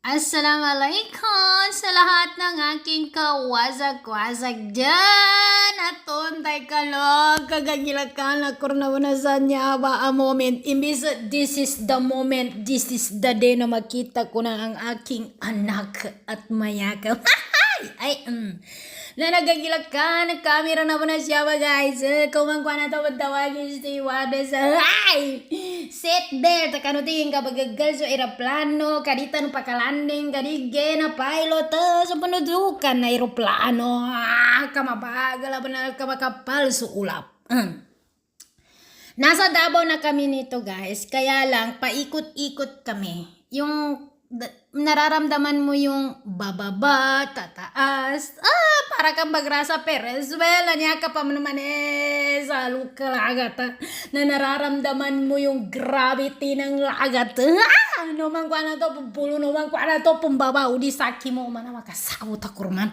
Assalamualaikum sa lahat ng aking kawasag-wasag dyan. At tuntay ka lang, kagagilakan na kurnawanasan niya ba a moment. Imbis this is the moment, this is the day na makita ko na ang aking anak at mayakap. Ay, na nagagilak ka, nagkamera na mo na siya ba guys. Kumangkwa na ito, tawagin si Wades. Ay! Sit there, takanutingin ka bagagal so aeroplano, kadita no pakalanding, kadige na pilot, so panudukan na aeroplano. Kamabagal ba na kamakapal so ulap. Nasa Davao na kami nito guys, kaya lang paikot-ikot kami. Yung nararamdaman mo yung bababa, tataas, para kang Bagrasa Perez. Well, nanyaka pa mo naman sa lagat. Na nararamdaman mo yung gravity ng lagat. Naman kwa na to, pupulo naman kwa na to, pumbabaw, di saki mo, mana makasawot ako man.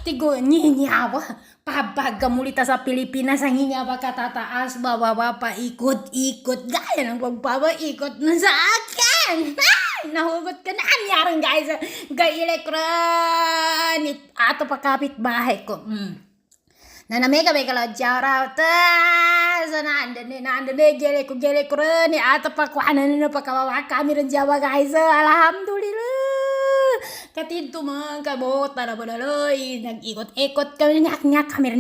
Tigo, nginyawa. Pabaga mulita sa Pilipinas, ang hinga ba katataas, bababa, paikot-ikot, gaya ng pagpapaikot na sa akin. Nahugot ka na, anyarang guys, gaya elektronit, ato pa kapit-bahay ko. Nanamay kami kalau jaraw, sana anda gele ko ni ato pa kuanan na pa kawawa kami rin Jawa guys, alhamdulillah. Katinto man kabot na naloy, nag-ikot-ikot kami, nyak kamera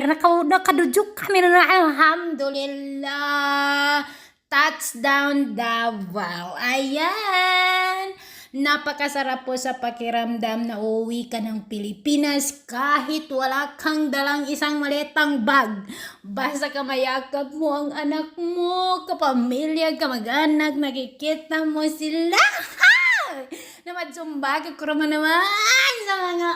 na kadujuk kamera na, alhamdulillah. Touchdown Davao. Ayan. Napakasarap po sa pakiramdam na uuwi ka ng Pilipinas kahit wala kang dalang isang maletang bag. Basta kamayakap mo ang anak mo, kapamilya, kamag-anak, nakikita mo sila. Na madsumbag ko naman sa mga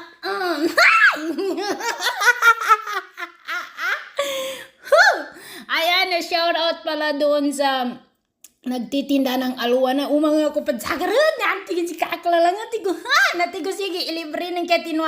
ayan, shout out pala doon sa nagtitinda ng alwa na umang ako padsagaran na antigin si kakla lang natigo sige ilibre ng katinuan